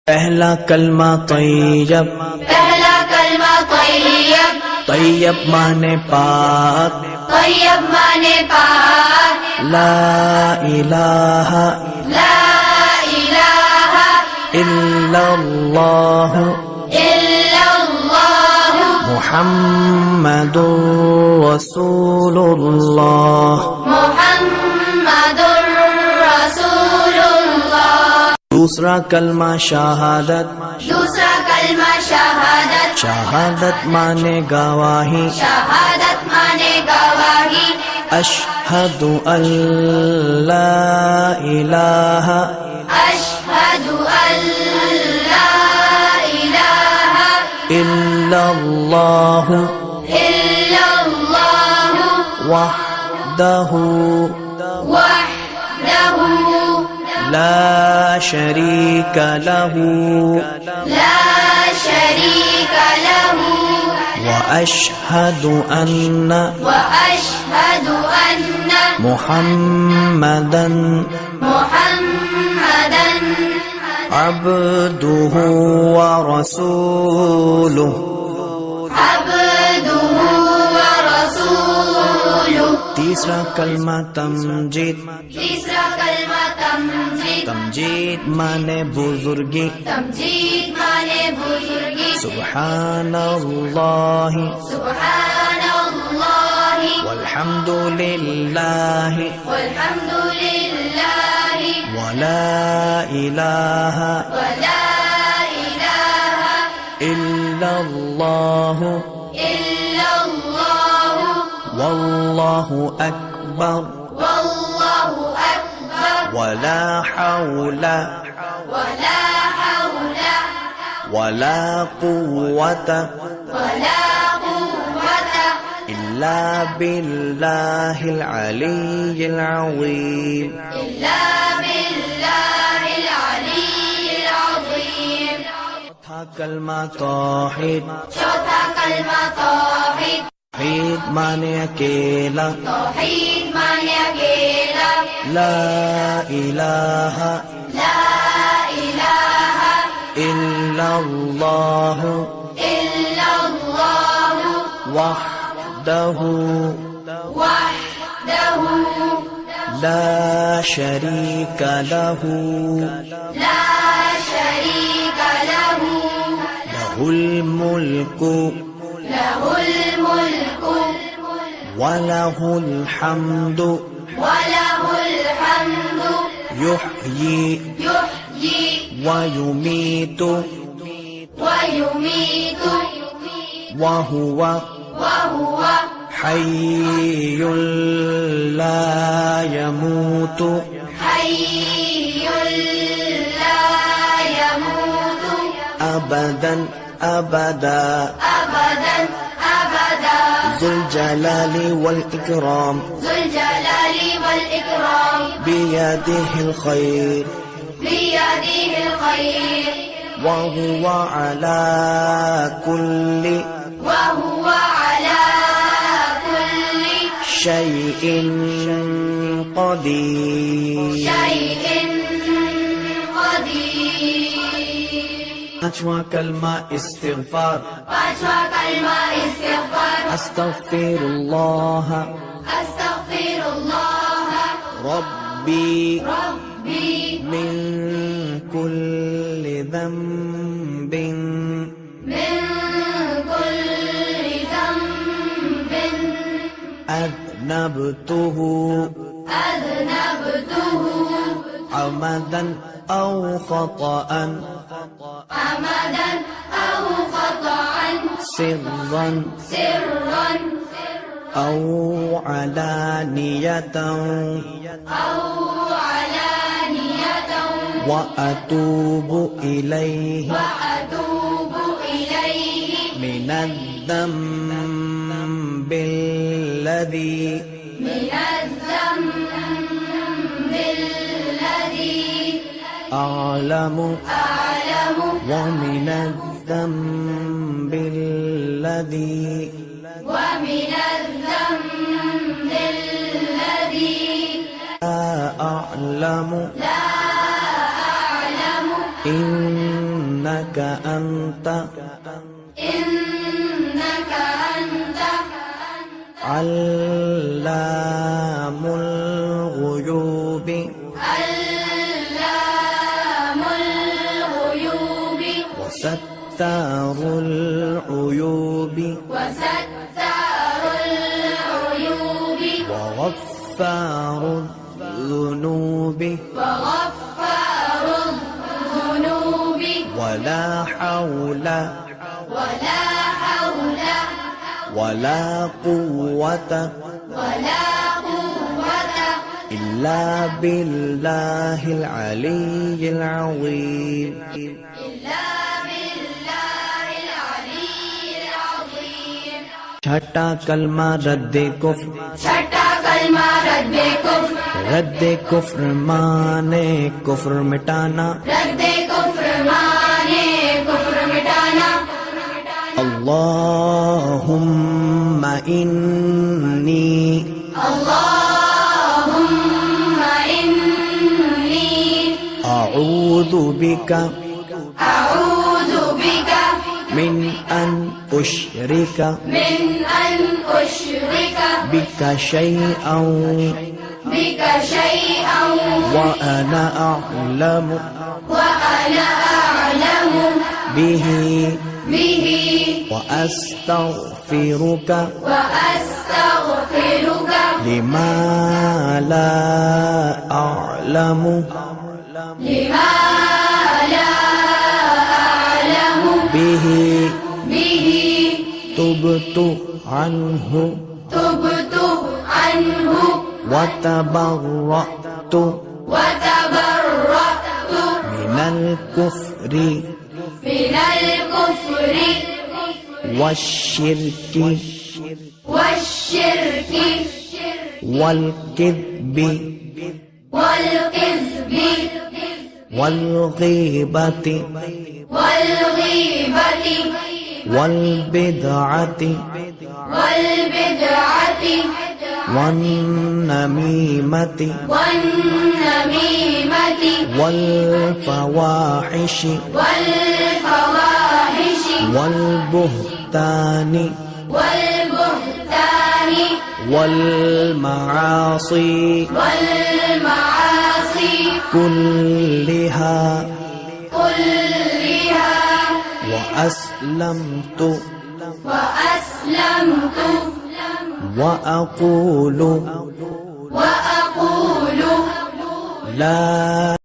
पहला कलमा तैयब, पहला कलमा तैयब, तैयब माने पाक, तैयब माने पाक, ला इलाहा ला इलाहा इल्लल्लाह इल्लल्लाह मुहम्मदुर रसूलुल्लाह। मुहम्मदुर रसूलुल्लाह। दूसरा कलमा शहादत, दूसरा कलमा शहादत, शहादत माने गवाही, शहादत माने गवाही, अशहदु अल्ला इलाहा अशहदु अल्ला इलाहा इल्लल्लाह इल्लल्लाह वहदहु वहदहु ला शरीक लहू ला शरीक लहू व अशहदु अन्ना वअशहदु अन्न मुहम्मदन मुहम्मदन अब्दुहु व रसूलुहु। अब्दुहु व रसूलुहु। तीसरा कलमा तमजीद, तीसरा कलमा तमजीद, तमजीद माने बुजुर्गी, तमजीद माने बुजुर्गी, सुब्हानल्लाह सुब्हानल्लाह वल्हम्दुलिल्लाह वल्हम्दुलिल्लाह वला इलाहा वला इलाहा इल्लल्लाह इल्लल्लाह वल्लाहु अकबर वल्लाहु अकबर वला हौला वला हौला वला कुव्वता वला कुव्वता इल्ला बिल्लाहिल अलिय्यिल अज़ीम। इल्ला बिल्लाहिल अलिय्यिल अज़ीम। चौथा कलमा तौहीद, चौथा कलमा तौहीद, तौहीद माने अकेला, तौहीद माने अकेला, ला इलाहा ला इलाहा इल्लल्लाह इल्लल्लाह वहदहु वहदहु ला शरीक लहू ला शरीक लहू लहुल मुल्कु लहुल मुल्कु वलहुल हम्दु वलहुल हम्दु युह्यी युह्यी वयुमीतु वयुमीतु वहुव वहुव हय्युल ला यमूतु हय्युल ला यमूतु अबदन अबदा अबदन अबदा ज़ुल जलालि वल इकराम ज़ुल जलालि वल इकराम बियदिहिल खैर बियदिहिल खैर वहुव अला कुल्लि वहुव अला कुल्लि शैइन क़दीर। शैइन क़दीर। पांचवा कलमा इस्तिग़फ़ार, पांचवा कलमा इस्तिग़फ़ार, अस्तग़फ़िरुल्लाह अस्तग़फिरुल्लाह रब्बी रब्बी मिन कुल्लि ज़ंबिन मिन कुल्लि ज़ंबिन अज़नबतुहु अज़नबतुहु अमदन औ ख़तअन अमदन औ ख़तअन सिर्रन सिर्रन औ अलानियतन औ अलानियतन व अतूबु इलैहि वअतूबु इलैहि मिनज़्ज़म्बिल्लज़ी मिनज़्ज़म्बिल्लज़ी अअलमु अअलमु व मिनज़्ज़म्बिल्लज़ी ومن الذنب الذي لا أعلم لا أعلم إن إنك أنت إنك أنت علام الغيوب علام الغيوب وستار العيوب وستار العيوب وغفار الذنوب وغفار الذنوب ولا حول ولا حول ولا قوة ولا قوة إلا بالله العلي العظيم. إلا بالله العلي العظيم. छठा कलमा रद्दे कुफ्र छठा कलमा रद्दे कुफ्र रद्दे कुफ्र माने कुफ्र मिटाना रद्दे कुफ्र माने कुफ्र मिटाना अल्लाहुम्मा इन्नी अल्लाहुम्मा इन्नी अऊज़ु बिका अऊज़ु बिका मिन अन उश्रिका मिन अन उश्रिका बिका शैअन बिक शैअन व अना अअलमु वअना अअलमु बिही बिही व अस्तगफिरुका वअस्तगफिरुक लिमा ला अअलमु लिमा ला अअलमु बिही बिही तुबतु अन्हु तुबतु अन्हु व तबर्रअतु वतबर्रअतु मिनल कुफ्रि मिनल कुफ्रि वश्शिर्कि वश्शिर्कि वल्किद्बि वल्किज़्बि वल्गीबति वल्गीबति वल्बिदअति वल्बिदअति वन्नमीमति वन्नमीमति वल्फवाहिशि वल्फवाहिशि वल्बुहतानि वल्बुहतानि वल्मआसि वल्मआसि कुल्लिहा कुल्लिहा वअस्लमतु وأسلمت وأقول وأقول لا